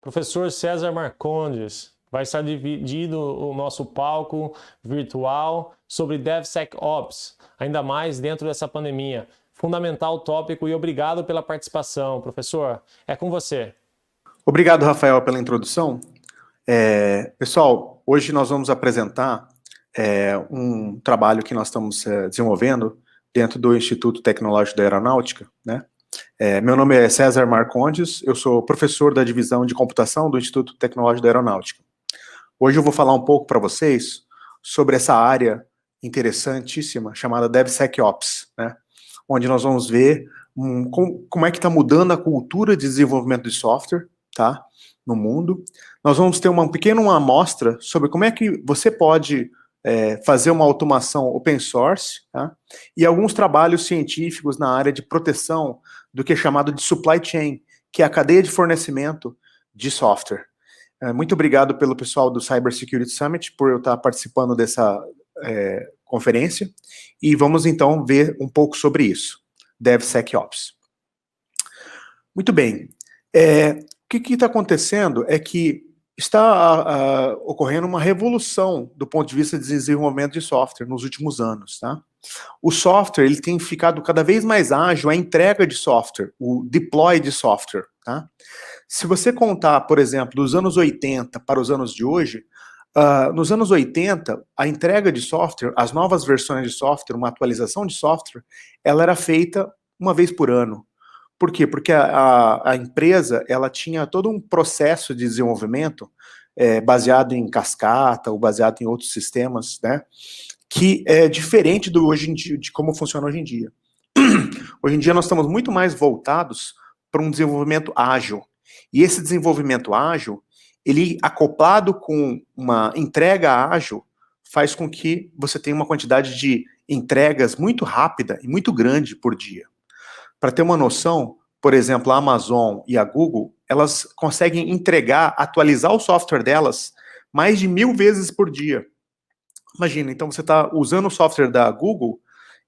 Professor César Marcondes, vai estar dividido o nosso palco virtual sobre DevSecOps, ainda mais dentro dessa pandemia. Fundamental tópico e obrigado pela participação, professor. É com você. Obrigado, Rafael, pela introdução. Pessoal, hoje nós vamos apresentar um trabalho que nós estamos desenvolvendo dentro do Instituto Tecnológico da Aeronáutica, né? Meu nome é César Marcondes, eu sou professor da divisão de computação do Instituto Tecnológico da Aeronáutica. Hoje eu vou falar um pouco para vocês sobre essa área interessantíssima chamada DevSecOps, né? Onde nós vamos ver como é que está mudando a cultura de desenvolvimento de software, tá? No mundo. Nós vamos ter uma pequena amostra sobre como é que você pode fazer uma automação open source, tá? E alguns trabalhos científicos na área de proteção do que é chamado de supply chain, que é a cadeia de fornecimento de software. Muito obrigado pelo pessoal do Cyber Security Summit por eu estar participando dessa conferência, e vamos então ver um pouco sobre isso, DevSecOps. Muito bem, o que está acontecendo é que está ocorrendo uma revolução do ponto de vista de desenvolvimento de software nos últimos anos, tá? O software, ele tem ficado cada vez mais ágil, a entrega de software, o deploy de software, tá? Se você contar, por exemplo, dos anos 80 para os anos de hoje, nos anos 80, a entrega de software, as novas versões de software, uma atualização de software, ela era feita uma vez por ano. Por quê? Porque a empresa, ela tinha todo um processo de desenvolvimento baseado em cascata ou baseado em outros sistemas, né, que é diferente do hoje em dia, de como funciona hoje em dia. Hoje em dia nós estamos muito mais voltados para um desenvolvimento ágil. E esse desenvolvimento ágil, ele acoplado com uma entrega ágil, faz com que você tenha uma quantidade de entregas muito rápida e muito grande por dia. Para ter uma noção, por exemplo, a Amazon e a Google, elas conseguem entregar, atualizar o software delas mais de 1000 vezes por dia. Imagina, então você está usando o software da Google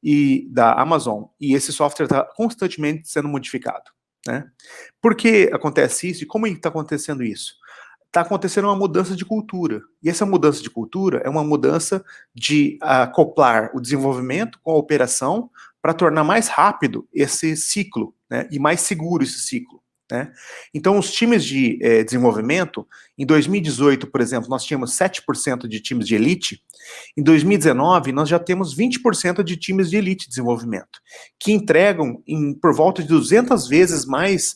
e da Amazon, e esse software está constantemente sendo modificado, né? Por que acontece isso e como está acontecendo isso? Está acontecendo uma mudança de cultura, e essa mudança de cultura é uma mudança de acoplar o desenvolvimento com a operação para tornar mais rápido esse ciclo, né, e mais seguro esse ciclo, né? Então, os times de desenvolvimento, em 2018, por exemplo, nós tínhamos 7% de times de elite, em 2019, nós já temos 20% de times de elite de desenvolvimento, que entregam por volta de 200 vezes mais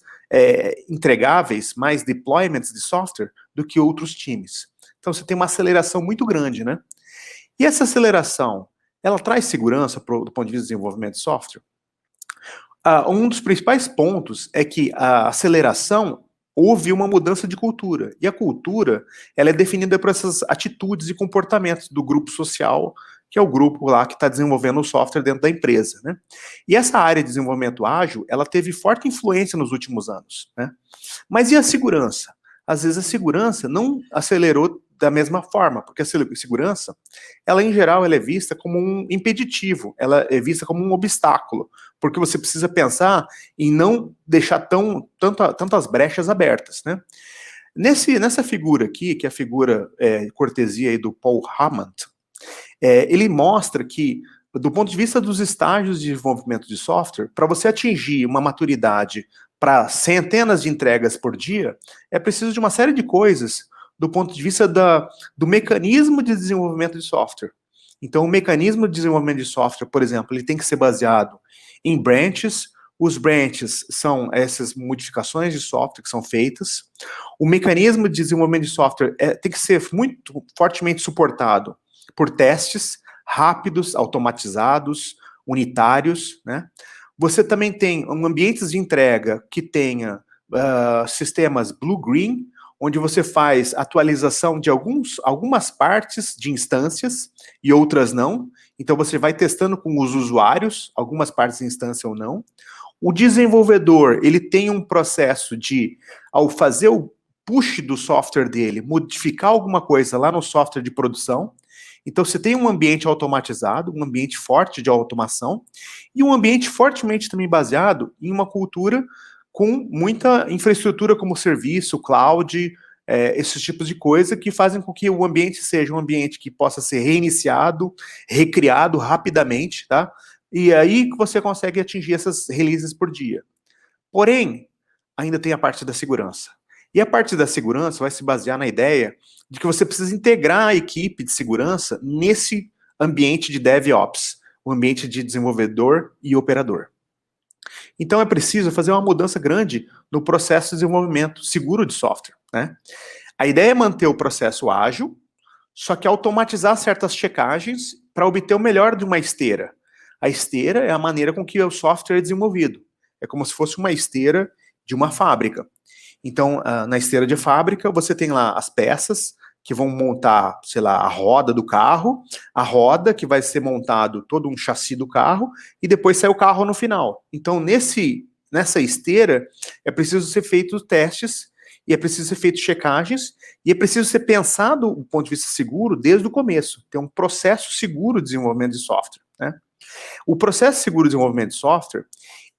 entregáveis, mais deployments de software do que outros times. Então, você tem uma aceleração muito grande, né? E essa aceleração, ela traz segurança do ponto de vista do desenvolvimento de software? Um dos principais pontos é que a aceleração houve uma mudança de cultura. E a cultura, ela é definida por essas atitudes e comportamentos do grupo social, que é o grupo lá que está desenvolvendo o software dentro da empresa, né? E essa área de desenvolvimento ágil, ela teve forte influência nos últimos anos, né? Mas e a segurança? Às vezes a segurança não acelerou da mesma forma, porque a segurança, ela em geral, ela é vista como um impeditivo, ela é vista como um obstáculo, porque você precisa pensar em não deixar tantas brechas abertas, né? Nessa figura aqui, que é a figura cortesia aí do Paul Hammond, ele mostra que, do ponto de vista dos estágios de desenvolvimento de software, para você atingir uma maturidade para centenas de entregas por dia, é preciso de uma série de coisas do ponto de vista do mecanismo de desenvolvimento de software. Então, o mecanismo de desenvolvimento de software, por exemplo, ele tem que ser baseado em branches. Os branches são essas modificações de software que são feitas. O mecanismo de desenvolvimento de software tem que ser muito fortemente suportado por testes rápidos, automatizados, unitários, né? Você também tem ambientes de entrega que tenha sistemas blue-green, onde você faz atualização de algumas partes de instâncias e outras não. Então você vai testando com os usuários, algumas partes de instância ou não. O desenvolvedor, ele tem um processo de, ao fazer o push do software dele, modificar alguma coisa lá no software de produção. Então você tem um ambiente automatizado, um ambiente forte de automação, e um ambiente fortemente também baseado em uma cultura com muita infraestrutura como serviço, cloud, esses tipos de coisa que fazem com que o ambiente seja um ambiente que possa ser reiniciado, recriado rapidamente, tá? E aí que você consegue atingir essas releases por dia. Porém, ainda tem a parte da segurança. E a parte da segurança vai se basear na ideia de que você precisa integrar a equipe de segurança nesse ambiente de DevOps, o ambiente de desenvolvedor e operador. Então é preciso fazer uma mudança grande no processo de desenvolvimento seguro de software, né? A ideia é manter o processo ágil, só que automatizar certas checagens para obter o melhor de uma esteira. A esteira é a maneira com que o software é desenvolvido. É como se fosse uma esteira de uma fábrica. Então, na esteira de fábrica, você tem lá as peças que vão montar, sei lá, a roda do carro, a roda que vai ser montado todo um chassi do carro, e depois sai o carro no final. Então, nessa esteira, é preciso ser feitos testes, e é preciso ser feitos checagens, e é preciso ser pensado do ponto de vista seguro desde o começo. Ter um processo seguro de desenvolvimento de software, né? O processo seguro de desenvolvimento de software,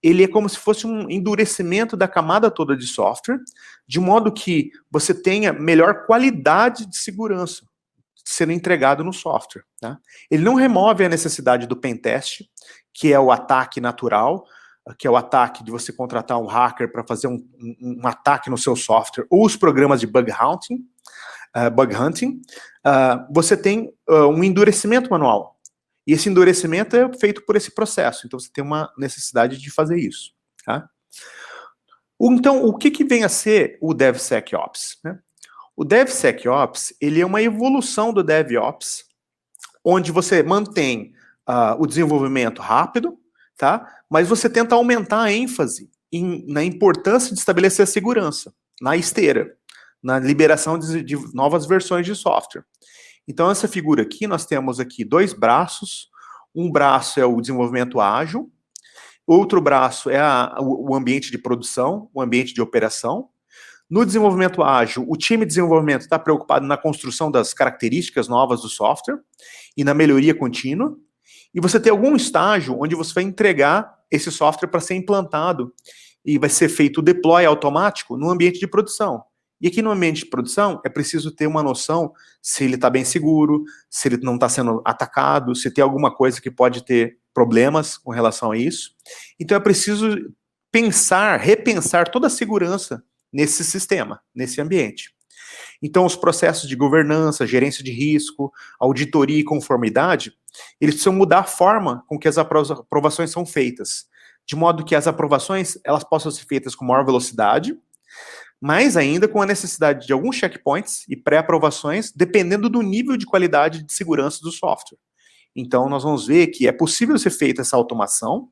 ele é como se fosse um endurecimento da camada toda de software, de modo que você tenha melhor qualidade de segurança sendo entregado no software, tá? Ele não remove a necessidade do pentest, que é o ataque natural, que é o ataque de você contratar um hacker para fazer um ataque no seu software, ou os programas de bug hunting, você tem um endurecimento manual. E esse endurecimento é feito por esse processo. Então, você tem uma necessidade de fazer isso, tá? Então, o que vem a ser o DevSecOps, né? O DevSecOps, ele é uma evolução do DevOps, onde você mantém o desenvolvimento rápido, tá? Mas você tenta aumentar a ênfase na importância de estabelecer a segurança, na esteira, na liberação de novas versões de software. Então, essa figura aqui, nós temos aqui dois braços. Um braço é o desenvolvimento ágil, outro braço é o ambiente de produção, o ambiente de operação. No desenvolvimento ágil, o time de desenvolvimento está preocupado na construção das características novas do software e na melhoria contínua. E você tem algum estágio onde você vai entregar esse software para ser implantado e vai ser feito o deploy automático no ambiente de produção. E aqui no ambiente de produção, é preciso ter uma noção se ele está bem seguro, se ele não está sendo atacado, se tem alguma coisa que pode ter problemas com relação a isso. Então é preciso repensar toda a segurança nesse sistema, nesse ambiente. Então os processos de governança, gerência de risco, auditoria e conformidade, eles precisam mudar a forma com que as aprovações são feitas, de modo que as aprovações elas possam ser feitas com maior velocidade, mas ainda com a necessidade de alguns checkpoints e pré-aprovações, dependendo do nível de qualidade de segurança do software. Então, nós vamos ver que é possível ser feita essa automação,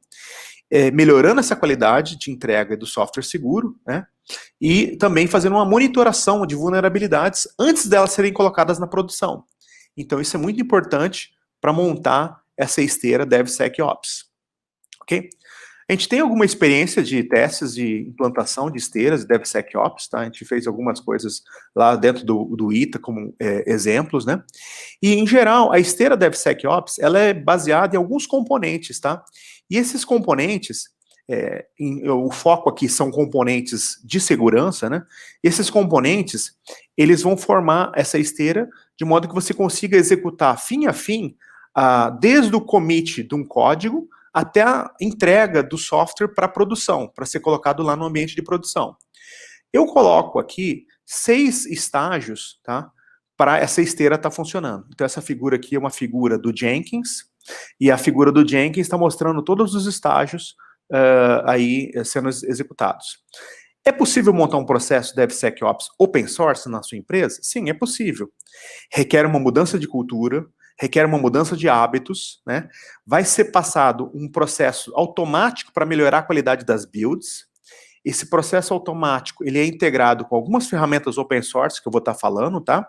melhorando essa qualidade de entrega do software seguro, né? E também fazendo uma monitoração de vulnerabilidades antes delas serem colocadas na produção. Então, isso é muito importante para montar essa esteira DevSecOps. Ok? A gente tem alguma experiência de testes de implantação de esteiras de DevSecOps, tá? A gente fez algumas coisas lá dentro do ITA como exemplos, né? E, em geral, a esteira DevSecOps, ela é baseada em alguns componentes, tá? E esses componentes, o foco aqui são componentes de segurança, né? Esses componentes, eles vão formar essa esteira de modo que você consiga executar fim a fim, desde o commit de um código até a entrega do software para produção, para ser colocado lá no ambiente de produção. Eu coloco aqui 6 estágios, tá, para essa esteira estar funcionando. Então essa figura aqui é uma figura do Jenkins, e a figura do Jenkins está mostrando todos os estágios aí sendo executados. É possível montar um processo DevSecOps open source na sua empresa? Sim, é possível. Requer uma mudança de cultura, requer uma mudança de hábitos, né? Vai ser passado um processo automático para melhorar a qualidade das builds. Esse processo automático, ele é integrado com algumas ferramentas open source que eu vou estar falando, tá?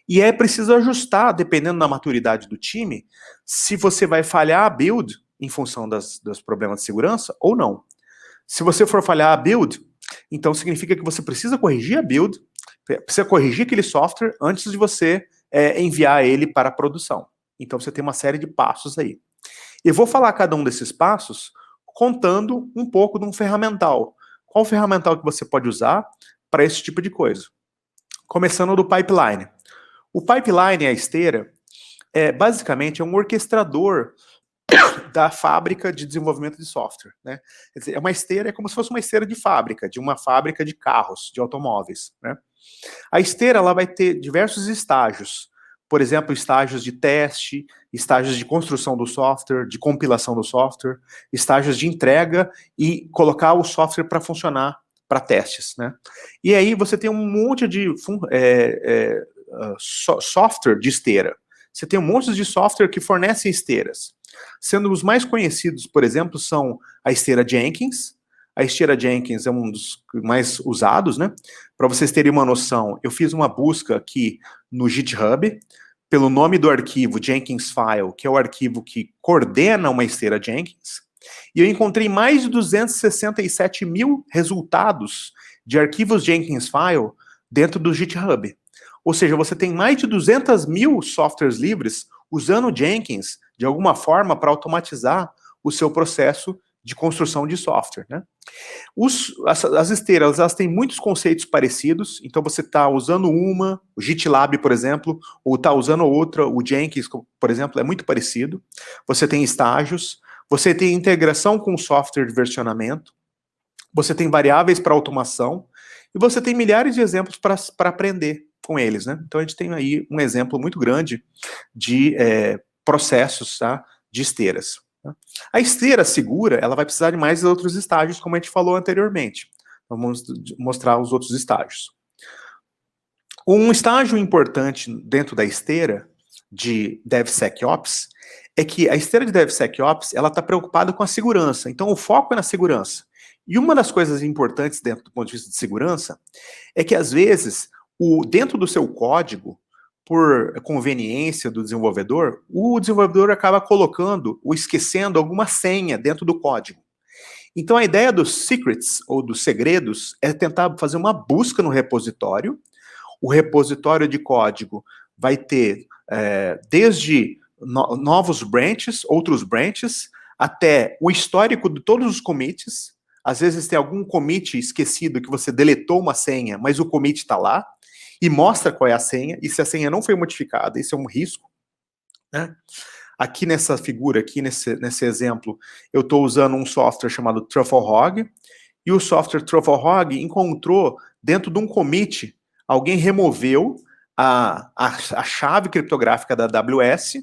E é preciso ajustar, dependendo da maturidade do time, se você vai falhar a build em função dos problemas de segurança ou não. Se você for falhar a build, então significa que você precisa corrigir a build, precisa corrigir aquele software antes de você enviar ele para a produção. Então você tem uma série de passos aí. Eu vou falar cada um desses passos contando um pouco de um ferramental. qual o ferramental que você pode usar para esse tipo de coisa? Começando do pipeline. O pipeline, a esteira, basicamente é um orquestrador da fábrica de desenvolvimento de software, né? Quer dizer, uma esteira é como se fosse uma esteira de fábrica, de uma fábrica de carros, de automóveis, né? A esteira, ela vai ter diversos estágios, por exemplo, estágios de teste, estágios de construção do software, de compilação do software, estágios de entrega e colocar o software para funcionar para testes, né? E aí você tem um monte de software de esteira. Você tem um monte de software que fornecem esteiras. Sendo os mais conhecidos, por exemplo, são a esteira Jenkins. A esteira Jenkins é um dos mais usados, né? Para vocês terem uma noção, eu fiz uma busca aqui no GitHub pelo nome do arquivo Jenkins File, que é o arquivo que coordena uma esteira Jenkins, e eu encontrei mais de 267 mil resultados de arquivos Jenkins File dentro do GitHub. Ou seja, você tem mais de 200 mil softwares livres usando Jenkins de alguma forma para automatizar o seu processo de construção de software, né? As esteiras, elas têm muitos conceitos parecidos, então você está usando uma, o GitLab, por exemplo, ou está usando outra, o Jenkins, por exemplo, é muito parecido. Você tem estágios, você tem integração com software de versionamento, você tem variáveis para automação, e você tem milhares de exemplos para aprender com eles, né? Então a gente tem aí um exemplo muito grande de processos, tá, de esteiras. A esteira segura, ela vai precisar de mais outros estágios, como a gente falou anteriormente. Vamos mostrar os outros estágios. Um estágio importante dentro da esteira de DevSecOps é que a esteira de DevSecOps, ela está preocupada com a segurança. Então, o foco é na segurança. E uma das coisas importantes dentro do ponto de vista de segurança é que, às vezes, dentro do seu código, por conveniência do desenvolvedor, o desenvolvedor acaba colocando ou esquecendo alguma senha dentro do código. Então, a ideia dos secrets, ou dos segredos, é tentar fazer uma busca no repositório. O repositório de código vai ter desde novos branches, outros branches, até o histórico de todos os commits. Às vezes tem algum commit esquecido que você deletou uma senha, mas o commit está lá, e mostra qual é a senha, e se a senha não foi modificada, isso é um risco, né? Aqui nessa figura, aqui nesse exemplo, eu estou usando um software chamado Trufflehog, e o software Trufflehog encontrou, dentro de um commit, alguém removeu a chave criptográfica da AWS,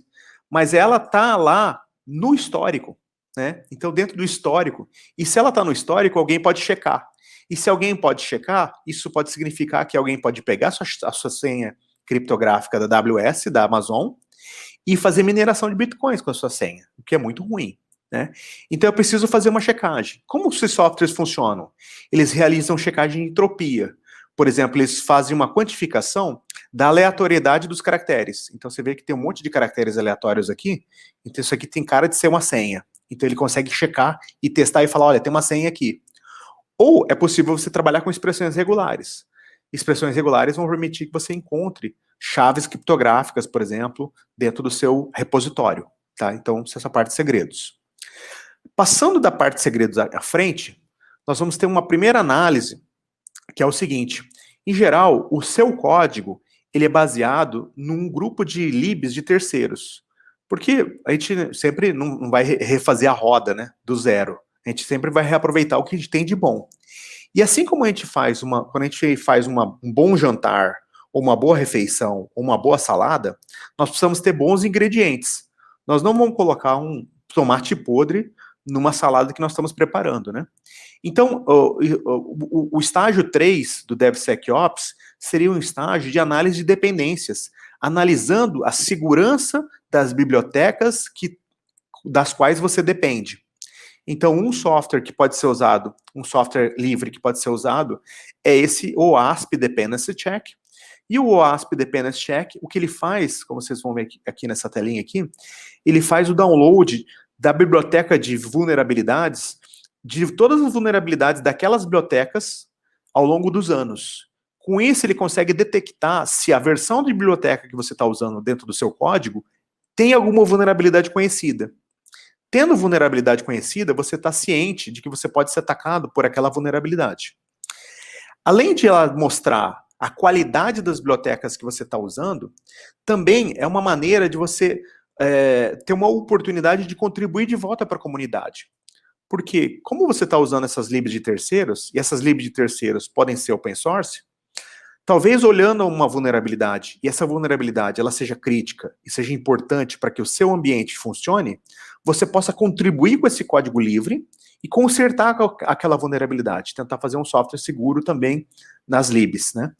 mas ela está lá no histórico, né? Então, dentro do histórico, e se ela está no histórico, alguém pode checar. E se alguém pode checar, isso pode significar que alguém pode pegar a sua senha criptográfica da AWS, da Amazon, e fazer mineração de bitcoins com a sua senha, o que é muito ruim, né? Então eu preciso fazer uma checagem. Como esses softwares funcionam? Eles realizam checagem de entropia. Por exemplo, eles fazem uma quantificação da aleatoriedade dos caracteres. Então você vê que tem um monte de caracteres aleatórios aqui, então isso aqui tem cara de ser uma senha. Então ele consegue checar e testar e falar, olha, tem uma senha aqui. Ou é possível você trabalhar com expressões regulares. Expressões regulares vão permitir que você encontre chaves criptográficas, por exemplo, dentro do seu repositório, tá? Então, essa é a parte de segredos. Passando da parte de segredos à frente, nós vamos ter uma primeira análise, que é o seguinte: em geral, o seu código, ele é baseado num grupo de libs de terceiros. Porque a gente sempre não vai refazer a roda, né, do zero. A gente sempre vai reaproveitar o que a gente tem de bom. E assim como a gente faz quando a gente faz um bom jantar, ou uma boa refeição, ou uma boa salada, nós precisamos ter bons ingredientes. Nós não vamos colocar um tomate podre numa salada que nós estamos preparando, né? Então, o estágio 3 do DevSecOps seria um estágio de análise de dependências, analisando a segurança das bibliotecas das quais você depende. Então, um software que pode ser usado, um software livre que pode ser usado, é esse OASP Dependency Check. E o OASP Dependency Check, o que ele faz, como vocês vão ver aqui nessa telinha aqui, ele faz o download da biblioteca de vulnerabilidades, de todas as vulnerabilidades daquelas bibliotecas ao longo dos anos. Com isso, ele consegue detectar se a versão de biblioteca que você está usando dentro do seu código tem alguma vulnerabilidade conhecida. Tendo vulnerabilidade conhecida, você está ciente de que você pode ser atacado por aquela vulnerabilidade. Além de ela mostrar a qualidade das bibliotecas que você está usando, também é uma maneira de você ter uma oportunidade de contribuir de volta para a comunidade. Porque, como você está usando essas libs de terceiros, e essas libs de terceiros podem ser open source, talvez olhando uma vulnerabilidade, e essa vulnerabilidade ela seja crítica e seja importante para que o seu ambiente funcione, você possa contribuir com esse código livre e consertar aquela vulnerabilidade, tentar fazer um software seguro também nas libs, né?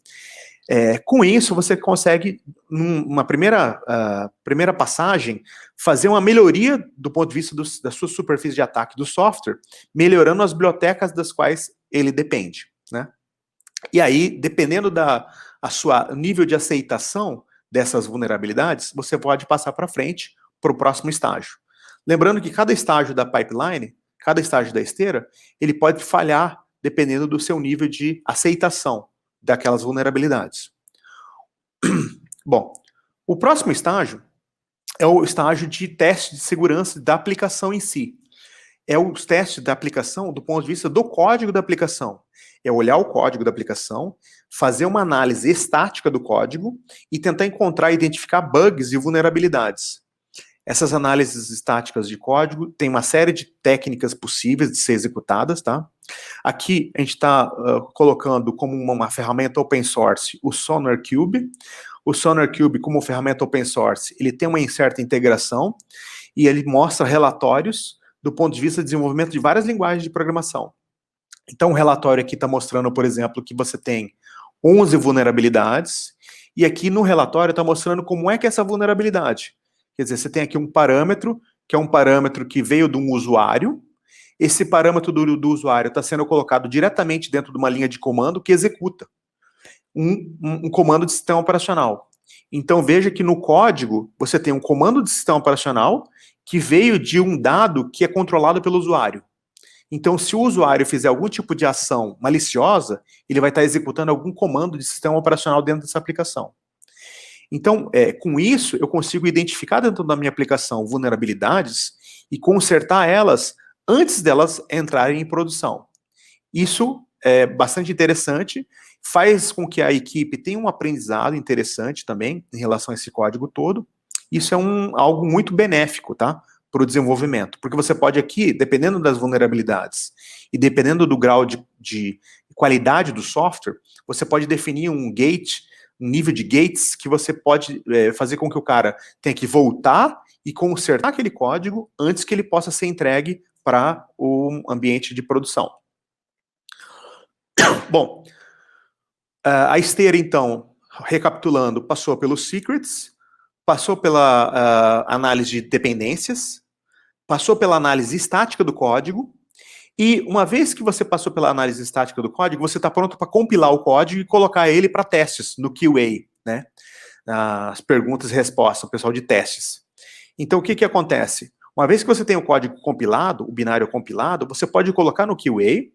Com isso, você consegue, numa primeira passagem, fazer uma melhoria do ponto de vista da sua superfície de ataque do software, melhorando as bibliotecas das quais ele depende, né? E aí, dependendo a sua nível de aceitação dessas vulnerabilidades, você pode passar para frente para o próximo estágio. Lembrando que cada estágio da pipeline, cada estágio da esteira, ele pode falhar dependendo do seu nível de aceitação daquelas vulnerabilidades. Bom, o próximo estágio é o estágio de teste de segurança da aplicação em si. É os testes da aplicação do ponto de vista do código da aplicação. É olhar o código da aplicação, fazer uma análise estática do código e tentar encontrar e identificar bugs e vulnerabilidades. Essas análises estáticas de código têm uma série de técnicas possíveis de ser executadas, tá? Aqui a gente está colocando como uma ferramenta open source o SonarQube. O SonarQube, como ferramenta open source, ele tem uma certa integração e ele mostra relatórios do ponto de vista de desenvolvimento de várias linguagens de programação. Então, o relatório aqui está mostrando, por exemplo, que você tem 11 vulnerabilidades, e aqui no relatório está mostrando como é que é essa vulnerabilidade. Quer dizer, você tem aqui um parâmetro, que é um parâmetro que veio de um usuário, esse parâmetro do usuário está sendo colocado diretamente dentro de uma linha de comando que executa um comando de sistema operacional. Então, veja que no código, você tem um comando de sistema operacional que veio de um dado que é controlado pelo usuário. Então, se o usuário fizer algum tipo de ação maliciosa, ele vai estar executando algum comando de sistema operacional dentro dessa aplicação. Então, com isso, eu consigo identificar dentro da minha aplicação vulnerabilidades e consertar elas antes delas entrarem em produção. Isso é bastante interessante, faz com que a equipe tenha um aprendizado interessante também em relação a esse código todo. Isso é algo muito benéfico, tá? Para o desenvolvimento, porque você pode aqui, dependendo das vulnerabilidades e dependendo do grau de qualidade do software, você pode definir um gate, um nível de gates que você pode fazer com que o cara tenha que voltar e consertar aquele código antes que ele possa ser entregue para o ambiente de produção. Bom, a esteira, então, recapitulando, passou pelos secrets, passou pela análise de dependências, passou pela análise estática do código, e uma vez que você passou pela análise estática do código, você está pronto para compilar o código e colocar ele para testes no QA, né? As perguntas e respostas, o pessoal de testes. Então, o que acontece? Uma vez que você tem o código compilado, o binário compilado, você pode colocar no QA,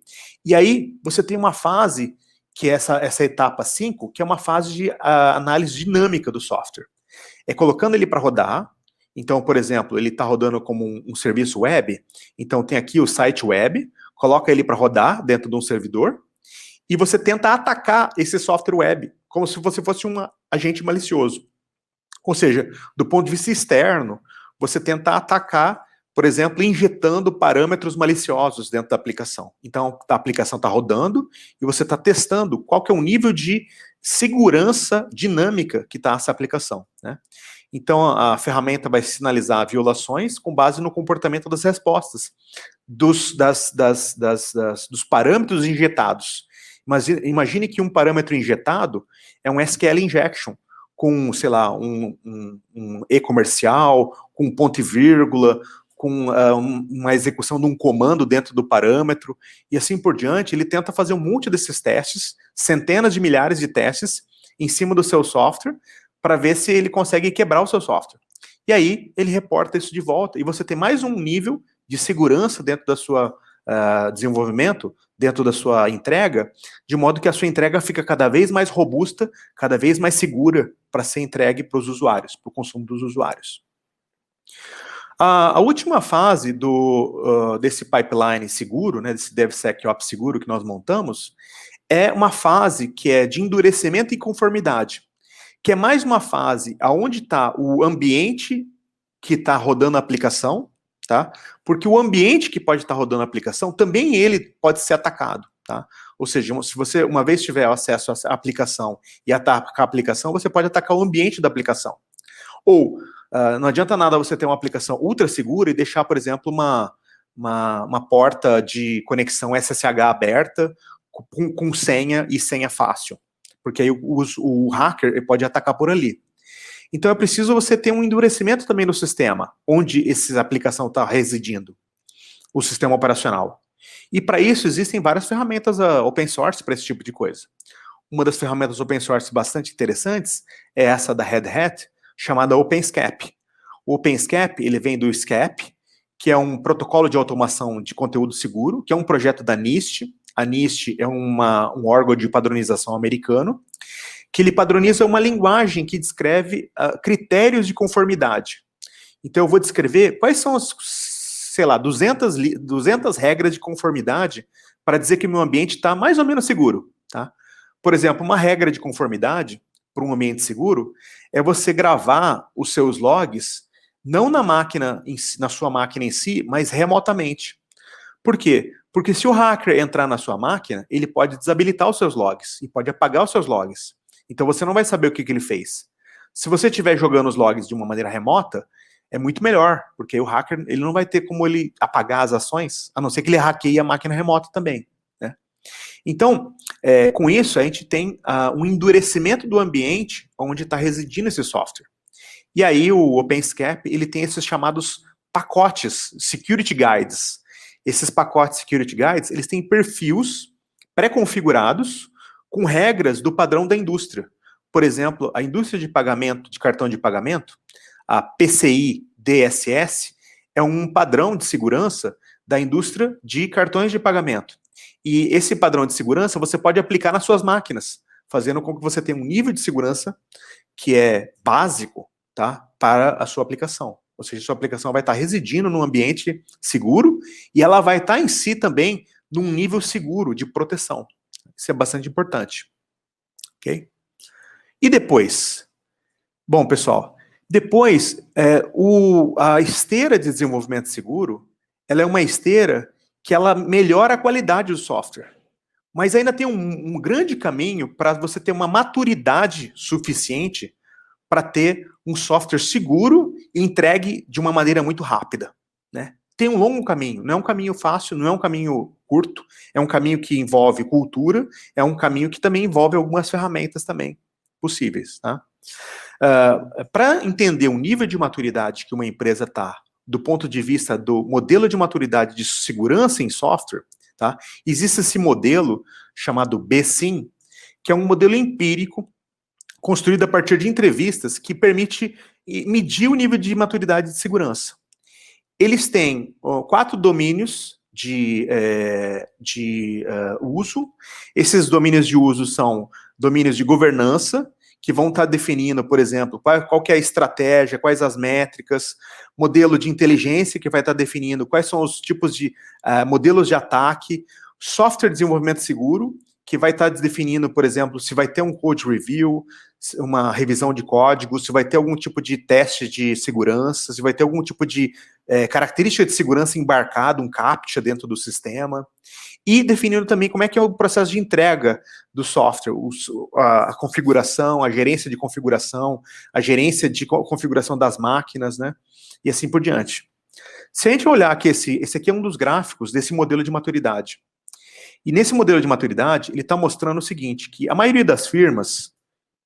e aí você tem uma fase, que é essa etapa 5, que é uma fase de análise dinâmica do software. É colocando ele para rodar. Então, por exemplo, ele está rodando como um serviço web, então tem aqui o site web, coloca ele para rodar dentro de um servidor, e você tenta atacar esse software web, como se você fosse um agente malicioso. Ou seja, do ponto de vista externo, você tenta atacar, por exemplo, injetando parâmetros maliciosos dentro da aplicação. Então, a aplicação está rodando, e você está testando qual que é o nível de segurança dinâmica que está essa aplicação, né? Então, a ferramenta vai sinalizar violações com base no comportamento das respostas, dos parâmetros injetados. Imagine que um parâmetro injetado é um SQL injection, com, sei lá, um e-comercial, com um ponto e vírgula, com uma execução de um comando dentro do parâmetro, e assim por diante. Ele tenta fazer um monte desses testes, centenas de milhares de testes, em cima do seu software, para ver se ele consegue quebrar o seu software. E aí, ele reporta isso de volta, e você tem mais um nível de segurança dentro da sua desenvolvimento, dentro da sua entrega, de modo que a sua entrega fica cada vez mais robusta, cada vez mais segura para ser entregue para os usuários, para o consumo dos usuários. A última fase desse pipeline seguro, né, desse DevSecOps seguro que nós montamos, é uma fase que é de endurecimento e conformidade, que é mais uma fase onde está o ambiente que está rodando a aplicação, tá? Porque o ambiente que pode estar rodando a aplicação, também ele pode ser atacado, tá? Ou seja, se você uma vez tiver acesso à aplicação e atacar a aplicação, você pode atacar o ambiente da aplicação. Ou não adianta nada você ter uma aplicação ultra segura e deixar, por exemplo, uma porta de conexão SSH aberta com senha e senha fácil, porque aí o hacker pode atacar por ali. Então é preciso você ter um endurecimento também no sistema, onde essa aplicação está residindo, o sistema operacional. E para isso existem várias ferramentas open source para esse tipo de coisa. Uma das ferramentas open source bastante interessantes é essa da Red Hat, chamada OpenSCAP. O OpenSCAP, ele vem do SCAP, que é um protocolo de automação de conteúdo seguro, que é um projeto da NIST. A NIST é um órgão de padronização americano, que ele padroniza uma linguagem que descreve critérios de conformidade. Então eu vou descrever quais são as, sei lá, 200 regras de conformidade para dizer que o meu ambiente está mais ou menos seguro, tá? Por exemplo, uma regra de conformidade para um ambiente seguro é você gravar os seus logs não na sua máquina em si, mas remotamente. Por quê? Porque se o hacker entrar na sua máquina, ele pode desabilitar os seus logs e pode apagar os seus logs. Então você não vai saber o que ele fez. Se você estiver jogando os logs de uma maneira remota, é muito melhor, porque o hacker ele não vai ter como ele apagar as ações, a não ser que ele hackeie a máquina remota também. Né? Então, com isso, a gente tem um endurecimento do ambiente onde está residindo esse software. E aí o OpenSCAP ele tem esses chamados pacotes, Security Guides. Esses pacotes Security Guides, eles têm perfis pré-configurados com regras do padrão da indústria. Por exemplo, a indústria de pagamento, de cartão de pagamento, a PCI DSS, é um padrão de segurança da indústria de cartões de pagamento. E esse padrão de segurança você pode aplicar nas suas máquinas, fazendo com que você tenha um nível de segurança que é básico, tá, para a sua aplicação. Ou seja, a sua aplicação vai estar residindo num ambiente seguro e ela vai estar em si também num nível seguro de proteção. Isso é bastante importante. Ok? E depois? Bom, pessoal, depois, a esteira de desenvolvimento seguro, ela é uma esteira que ela melhora a qualidade do software. Mas ainda tem um grande caminho para você ter uma maturidade suficiente para ter um software seguro e entregue de uma maneira muito rápida, né? Tem um longo caminho, não é um caminho fácil, não é um caminho curto, é um caminho que envolve cultura, é um caminho que também envolve algumas ferramentas também possíveis, tá? Para entender o nível de maturidade que uma empresa está, do ponto de vista do modelo de maturidade de segurança em software, tá? Existe esse modelo chamado BSIM, que é um modelo empírico construído a partir de entrevistas que permite medir o nível de maturidade de segurança. Eles têm 4 domínios de uso. Esses domínios de uso são domínios de governança, que vão estar definindo, por exemplo, qual que é a estratégia, quais as métricas, modelo de inteligência, que vai estar definindo quais são os tipos de modelos de ataque, software de desenvolvimento seguro, que vai estar definindo, por exemplo, se vai ter um code review, uma revisão de código, se vai ter algum tipo de teste de segurança, se vai ter algum tipo de característica de segurança embarcado, um CAPTCHA dentro do sistema, e definindo também como é que é o processo de entrega do software, a configuração, a gerência de configuração, a gerência de configuração das máquinas, né, e assim por diante. Se a gente olhar aqui, esse aqui é um dos gráficos desse modelo de maturidade. E nesse modelo de maturidade, ele está mostrando o seguinte, que a maioria das firmas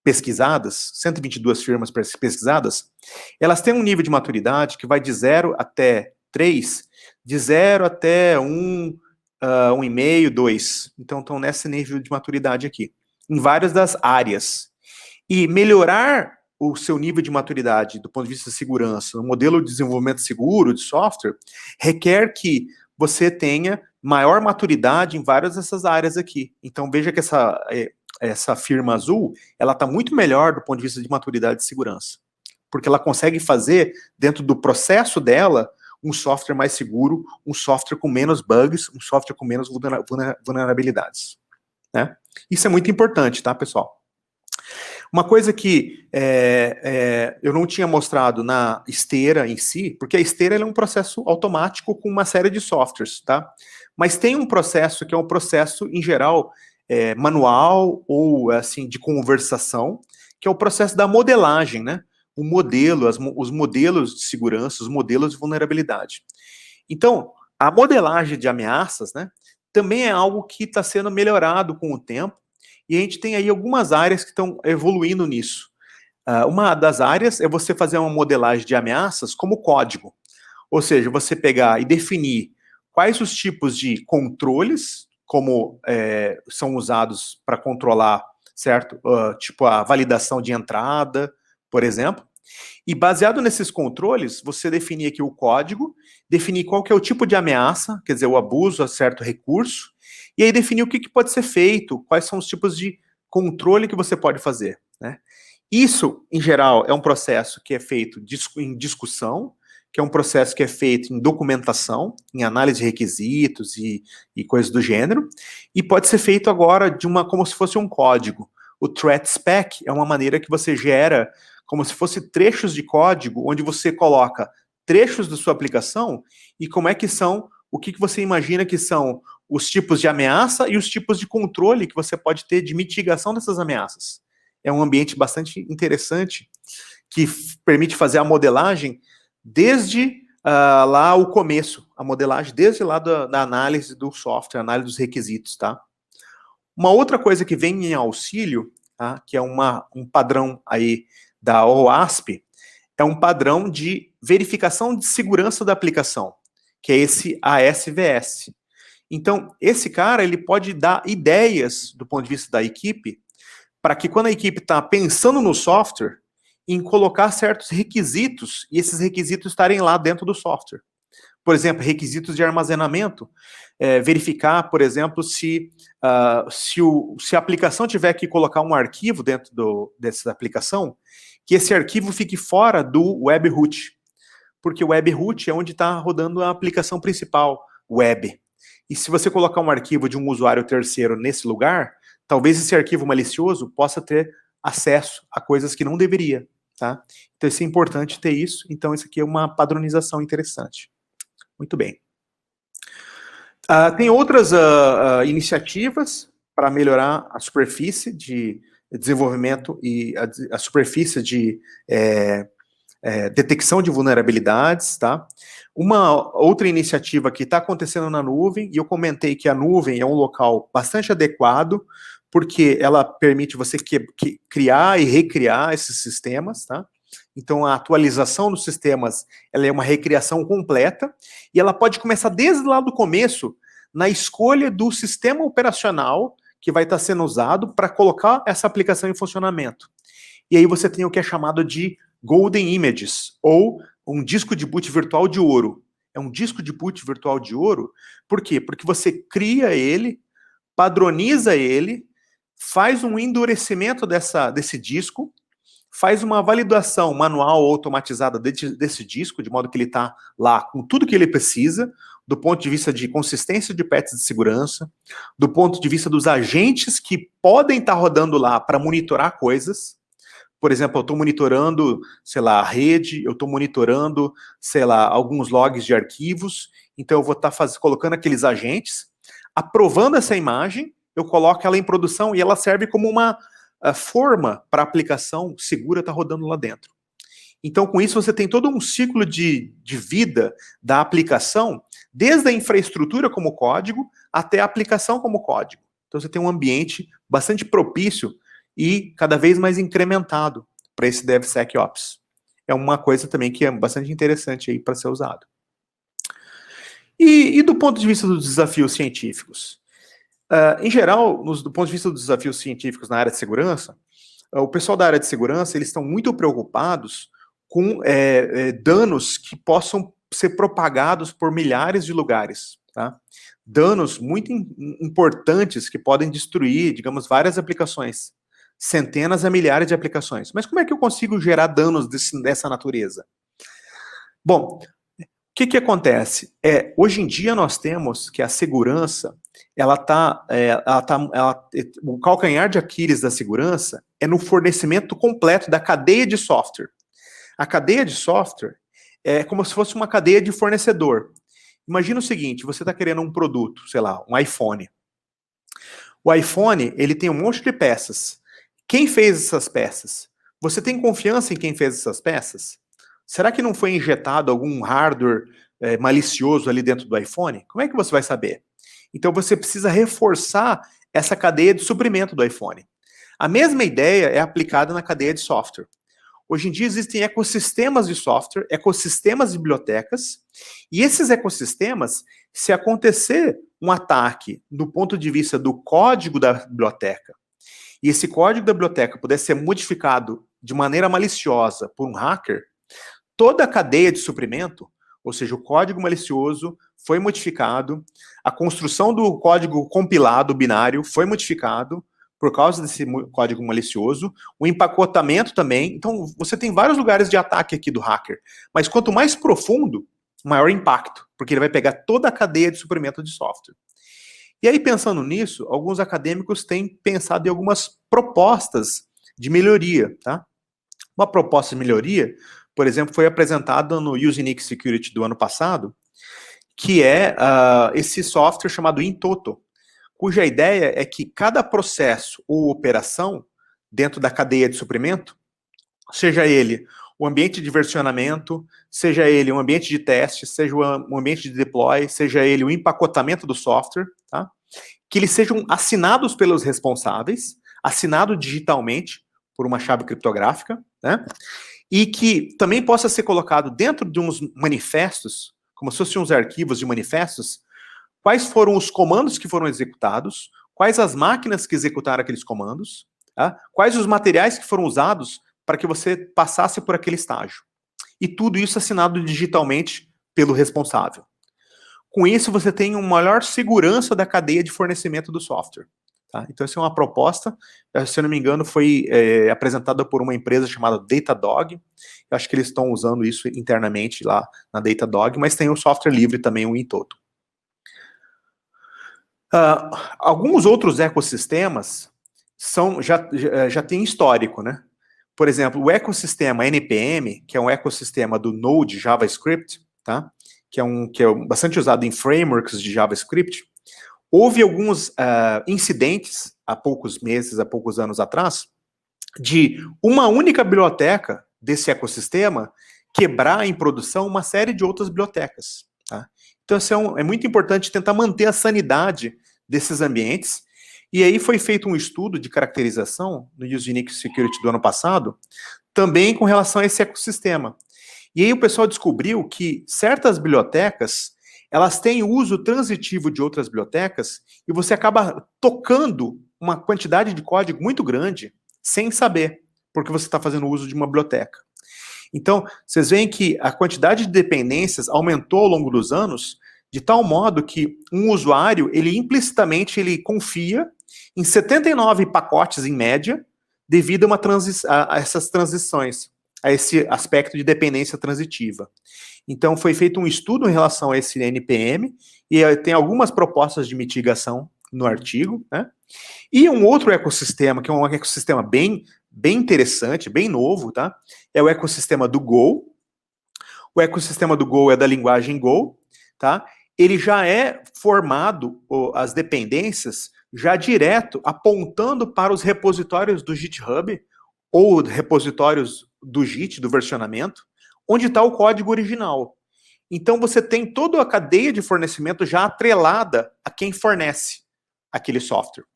pesquisadas, 122 firmas pesquisadas, elas têm um nível de maturidade que vai de 0 até 3, de 0 até 1, 1,5, 2. Então, estão nesse nível de maturidade aqui, em várias das áreas. E melhorar o seu nível de maturidade do ponto de vista de segurança, no modelo de desenvolvimento seguro de software, requer que você tenha maior maturidade em várias dessas áreas aqui. Então, veja que essa firma azul, ela está muito melhor do ponto de vista de maturidade de segurança. porque ela consegue fazer, dentro do processo dela, um software mais seguro, um software com menos bugs, um software com menos vulnerabilidades, né? Isso é muito importante, tá, pessoal? Uma coisa que eu não tinha mostrado na esteira em si, porque a esteira é um processo automático com uma série de softwares, tá? Mas tem um processo que é um processo, em geral, manual ou, assim, de conversação, que é o processo da modelagem, né? O modelo, os modelos de segurança, os modelos de vulnerabilidade. Então, a modelagem de ameaças, né, também é algo que está sendo melhorado com o tempo, e a gente tem aí algumas áreas que estão evoluindo nisso. Uma das áreas é você fazer uma modelagem de ameaças como código. Ou seja, você pegar e definir quais os tipos de controles, como são usados para controlar, certo? Tipo a validação de entrada, por exemplo. E baseado nesses controles, você definir aqui o código, definir qual que é o tipo de ameaça, quer dizer, o abuso a certo recurso, e aí definir o que pode ser feito, quais são os tipos de controle que você pode fazer, né? Isso, em geral, é um processo que é feito em discussão, que é um processo que é feito em documentação, em análise de requisitos e coisas do gênero, e pode ser feito agora como se fosse um código. O threat spec é uma maneira que você gera como se fosse trechos de código, onde você coloca trechos da sua aplicação e como é que são, o que você imagina que são os tipos de ameaça e os tipos de controle que você pode ter de mitigação dessas ameaças. É um ambiente bastante interessante que permite fazer a modelagem desde lá o começo, a modelagem desde lá da análise do software, análise dos requisitos, tá? Uma outra coisa que vem em auxílio, tá, que é um padrão aí da OASP, é um padrão de verificação de segurança da aplicação, que é esse ASVS. Então, esse cara, ele pode dar ideias do ponto de vista da equipe, para que quando a equipe está pensando no software, em colocar certos requisitos, e esses requisitos estarem lá dentro do software. Por exemplo, requisitos de armazenamento, verificar, por exemplo, se a aplicação tiver que colocar um arquivo dentro dessa aplicação, que esse arquivo fique fora do webhook, porque o webhook é onde está rodando a aplicação principal, web. E se você colocar um arquivo de um usuário terceiro nesse lugar, talvez esse arquivo malicioso possa ter acesso a coisas que não deveria, tá? Então, isso é importante ter isso. Então, isso aqui é uma padronização interessante. Muito bem. Tem outras iniciativas para melhorar a superfície de desenvolvimento e a superfície de detecção de vulnerabilidades, tá? Uma outra iniciativa que está acontecendo na nuvem, e eu comentei que a nuvem é um local bastante adequado, porque ela permite você criar e recriar esses sistemas, tá? Então, a atualização dos sistemas, ela é uma recriação completa, e ela pode começar desde lá do começo, na escolha do sistema operacional que vai estar sendo usado para colocar essa aplicação em funcionamento. E aí você tem o que é chamado de Golden Images, ou um disco de boot virtual de ouro. É um disco de boot virtual de ouro, por quê? Porque você cria ele, padroniza ele, faz um endurecimento desse disco, faz uma validação manual ou automatizada desse disco, de modo que ele está lá com tudo que ele precisa, do ponto de vista de consistência de patches de segurança, do ponto de vista dos agentes que podem estar rodando lá para monitorar coisas. Por exemplo, eu estou monitorando, sei lá, a rede, eu estou monitorando, sei lá, alguns logs de arquivos, então eu vou estar colocando aqueles agentes, aprovando essa imagem, eu coloco ela em produção e ela serve como uma forma para a aplicação segura estar rodando lá dentro. Então, com isso, você tem todo um ciclo de vida da aplicação, desde a infraestrutura como código até a aplicação como código. Então, você tem um ambiente bastante propício e cada vez mais incrementado para esse DevSecOps. É uma coisa também que é bastante interessante aí para ser usado. E do ponto de vista dos desafios científicos? Em geral, do ponto de vista dos desafios científicos na área de segurança, o pessoal da área de segurança, eles estão muito preocupados com danos que possam ser propagados por milhares de lugares, tá? Danos muito importantes que podem destruir, digamos, várias aplicações, centenas a milhares de aplicações. Mas como é que eu consigo gerar danos dessa natureza? Bom, o que acontece? Hoje em dia nós temos que a segurança, o calcanhar de Aquiles da segurança é no fornecimento completo da cadeia de software. A cadeia de software é como se fosse uma cadeia de fornecedor. Imagina o seguinte, você está querendo um produto, sei lá, um iPhone. O iPhone, ele tem um monte de peças. Quem fez essas peças? Você tem confiança em quem fez essas peças? Será que não foi injetado algum hardware malicioso ali dentro do iPhone? Como é que você vai saber? Então você precisa reforçar essa cadeia de suprimento do iPhone. A mesma ideia é aplicada na cadeia de software. Hoje em dia existem ecossistemas de software, ecossistemas de bibliotecas, e esses ecossistemas, se acontecer um ataque do ponto de vista do código da biblioteca, e esse código da biblioteca puder ser modificado de maneira maliciosa por um hacker, toda a cadeia de suprimento, ou seja, o código malicioso foi modificado, a construção do código compilado binário foi modificado por causa desse código malicioso, o empacotamento também. Então, você tem vários lugares de ataque aqui do hacker, mas quanto mais profundo, maior impacto, porque ele vai pegar toda a cadeia de suprimento de software. E aí, pensando nisso, alguns acadêmicos têm pensado em algumas propostas de melhoria, tá? Uma proposta de melhoria, por exemplo, foi apresentada no Usenic Security do ano passado, que é esse software chamado InTotal, cuja ideia é que cada processo ou operação dentro da cadeia de suprimento, seja ele o ambiente de versionamento, seja ele um ambiente de teste, seja um ambiente de deploy, seja ele o empacotamento do software, tá? Que eles sejam assinados pelos responsáveis, assinado digitalmente por uma chave criptográfica, né? E que também possa ser colocado dentro de uns manifestos, como se fossem uns arquivos de manifestos, quais foram os comandos que foram executados, quais as máquinas que executaram aqueles comandos, tá? Quais os materiais que foram usados para que você passasse por aquele estágio. E tudo isso assinado digitalmente pelo responsável. Com isso, você tem uma maior segurança da cadeia de fornecimento do software. Tá? Então, essa é uma proposta, se eu não me engano, foi apresentada por uma empresa chamada Datadog. Eu acho que eles estão usando isso internamente lá na Datadog, mas tem o software livre também, o InTotal. Alguns outros ecossistemas já têm histórico, né? Por exemplo, o ecossistema NPM, que é um ecossistema do Node JavaScript, tá? Que é bastante usado em frameworks de JavaScript. Houve alguns incidentes há poucos meses, há poucos anos atrás, de uma única biblioteca desse ecossistema quebrar em produção uma série de outras bibliotecas. Tá? Então, isso é muito importante tentar manter a sanidade desses ambientes. E aí foi feito um estudo de caracterização no Usenic Security do ano passado, também com relação a esse ecossistema. E aí o pessoal descobriu que certas bibliotecas, elas têm uso transitivo de outras bibliotecas e você acaba tocando uma quantidade de código muito grande sem saber, porque você está fazendo uso de uma biblioteca. Então, vocês veem que a quantidade de dependências aumentou ao longo dos anos, de tal modo que um usuário, ele implicitamente confia em 79 pacotes em média, devido a essas transições, a esse aspecto de dependência transitiva. Então, foi feito um estudo em relação a esse NPM, e tem algumas propostas de mitigação no artigo, né? E um outro ecossistema, que é um ecossistema bem interessante, bem novo, tá? É o ecossistema do Go. O ecossistema do Go é da linguagem Go, tá? Ele já é formado, as dependências, já direto, apontando para os repositórios do GitHub, ou repositórios do Git, do versionamento, onde está o código original. Então, você tem toda a cadeia de fornecimento já atrelada a quem fornece aquele software.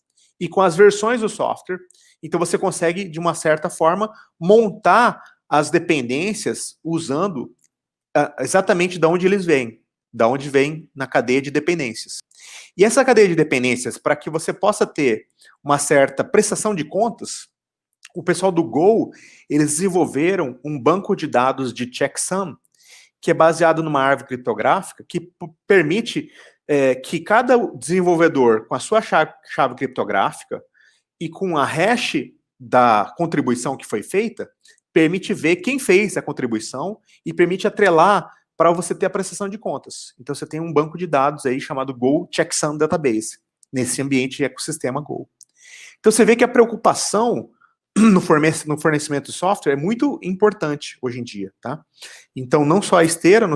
E com as versões do software, então você consegue, de uma certa forma, montar as dependências usando exatamente de onde eles vêm, da onde vem na cadeia de dependências. E essa cadeia de dependências, para que você possa ter uma certa prestação de contas, o pessoal do Go, eles desenvolveram um banco de dados de checksum, que é baseado numa árvore criptográfica, que permite que cada desenvolvedor, com a sua chave criptográfica e com a hash da contribuição que foi feita, permite ver quem fez a contribuição e permite atrelar para você ter a prestação de contas. Então você tem um banco de dados aí chamado Go Checksum Database, nesse ambiente de ecossistema Go. Então você vê que a preocupação no fornecimento de software é muito importante hoje em dia, tá? Então não só a esteira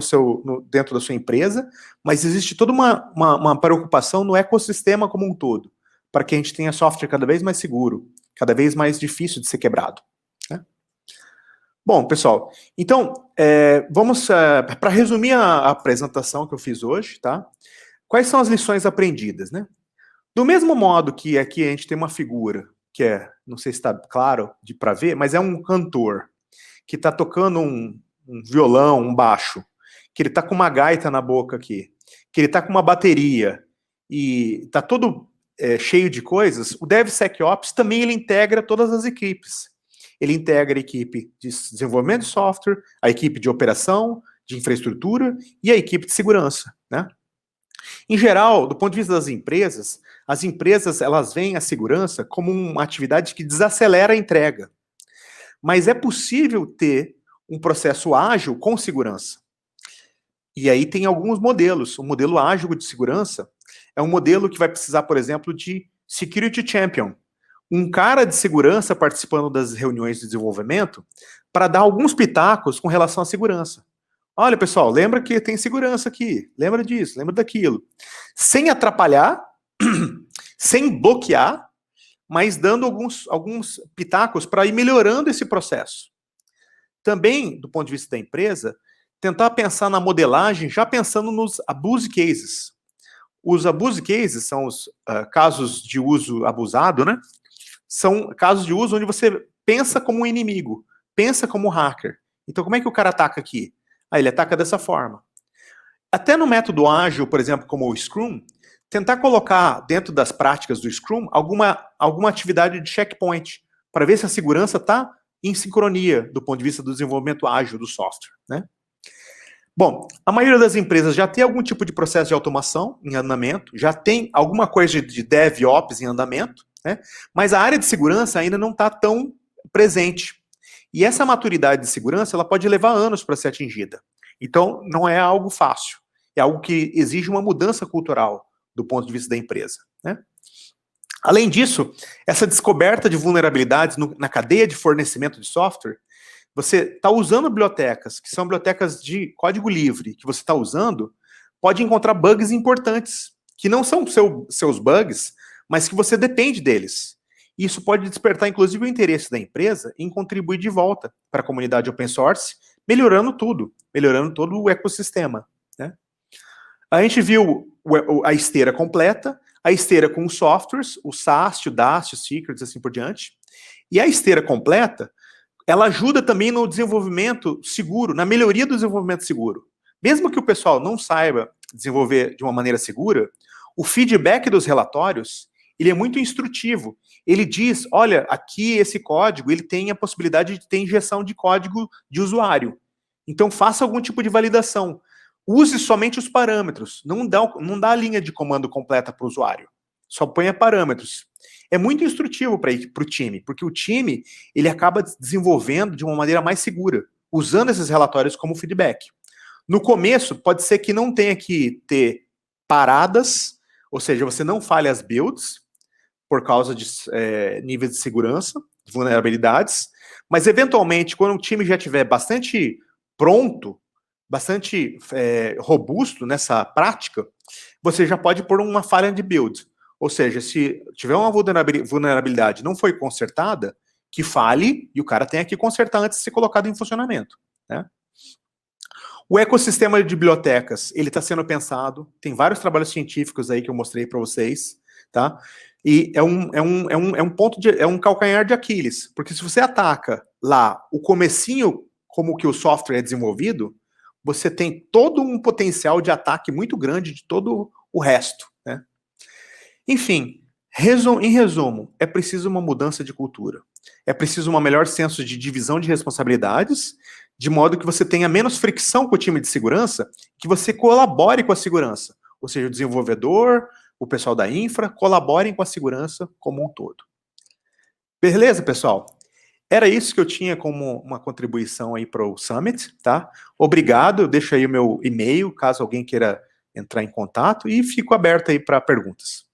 dentro da sua empresa, mas existe toda uma preocupação no ecossistema como um todo, para que a gente tenha software cada vez mais seguro, cada vez mais difícil de ser quebrado. Né? Bom, pessoal, então, vamos, para resumir a apresentação que eu fiz hoje, tá? Quais são as lições aprendidas, né? Do mesmo modo que aqui a gente tem uma figura, que não sei se está claro para ver, mas é um cantor, que está tocando um violão, um baixo, que ele está com uma gaita na boca aqui, que ele está com uma bateria, e está todo cheio de coisas, o DevSecOps também ele integra todas as equipes. Ele integra a equipe de desenvolvimento de software, a equipe de operação, de infraestrutura e a equipe de segurança, né? Em geral, do ponto de vista das empresas, as empresas elas veem a segurança como uma atividade que desacelera a entrega. Mas é possível ter um processo ágil com segurança. E aí tem alguns modelos. O modelo ágil de segurança é um modelo que vai precisar, por exemplo, de Security Champion. Um cara de segurança participando das reuniões de desenvolvimento para dar alguns pitacos com relação à segurança. Olha, pessoal, lembra que tem segurança aqui. Lembra disso, lembra daquilo. Sem atrapalhar, sem bloquear, mas dando alguns pitacos para ir melhorando esse processo. Também, do ponto de vista da empresa, tentar pensar na modelagem, já pensando nos abuse cases. Os abuse cases são os casos de uso abusado, né? São casos de uso onde você pensa como um inimigo, pensa como um hacker. Então, como é que o cara ataca aqui? Ele ataca dessa forma. Até no método ágil, por exemplo, como o Scrum, tentar colocar dentro das práticas do Scrum alguma atividade de checkpoint, para ver se a segurança está em sincronia do ponto de vista do desenvolvimento ágil do software, né? Bom, a maioria das empresas já tem algum tipo de processo de automação em andamento, já tem alguma coisa de DevOps em andamento, né? Mas a área de segurança ainda não está tão presente. E essa maturidade de segurança ela pode levar anos para ser atingida. Então, não é algo fácil. É algo que exige uma mudança cultural do ponto de vista da empresa, né? Além disso, essa descoberta de vulnerabilidades na cadeia de fornecimento de software, você está usando bibliotecas, que são bibliotecas de código livre, que você está usando, pode encontrar bugs importantes, que não são seus bugs, mas que você depende deles. Isso pode despertar, inclusive, o interesse da empresa em contribuir de volta para a comunidade open source, melhorando tudo, melhorando todo o ecossistema, né? A gente viu a esteira completa, a esteira com os softwares, o SAST, o DAST, o Secrets, assim por diante. E a esteira completa, ela ajuda também no desenvolvimento seguro, na melhoria do desenvolvimento seguro. Mesmo que o pessoal não saiba desenvolver de uma maneira segura, o feedback dos relatórios, ele é muito instrutivo. Ele diz, olha, aqui esse código, ele tem a possibilidade de ter injeção de código de usuário. Então faça algum tipo de validação. Use somente os parâmetros. Não dá a linha de comando completa para o usuário. Só ponha parâmetros. É muito instrutivo para o time, porque o time ele acaba desenvolvendo de uma maneira mais segura, usando esses relatórios como feedback. No começo, pode ser que não tenha que ter paradas, ou seja, você não falhe as builds por causa de níveis de segurança, de vulnerabilidades, mas eventualmente, quando o time já estiver bastante pronto, bastante robusto nessa prática, você já pode pôr uma falha de build. Ou seja, se tiver uma vulnerabilidade não foi consertada, que fale e o cara tenha que consertar antes de ser colocado em funcionamento, né? O ecossistema de bibliotecas, ele está sendo pensado, tem vários trabalhos científicos aí que eu mostrei para vocês, tá? E é um calcanhar de Aquiles, porque se você ataca lá o comecinho como que o software é desenvolvido, você tem todo um potencial de ataque muito grande de todo o resto, né? Enfim, em resumo, é preciso uma mudança de cultura. É preciso um melhor senso de divisão de responsabilidades, de modo que você tenha menos fricção com o time de segurança, que você colabore com a segurança. Ou seja, o desenvolvedor, o pessoal da infra, colaborem com a segurança como um todo. Beleza, pessoal? Era isso que eu tinha como uma contribuição aí para o Summit, tá? Obrigado, eu deixo aí o meu e-mail, caso alguém queira entrar em contato, e fico aberto aí para perguntas.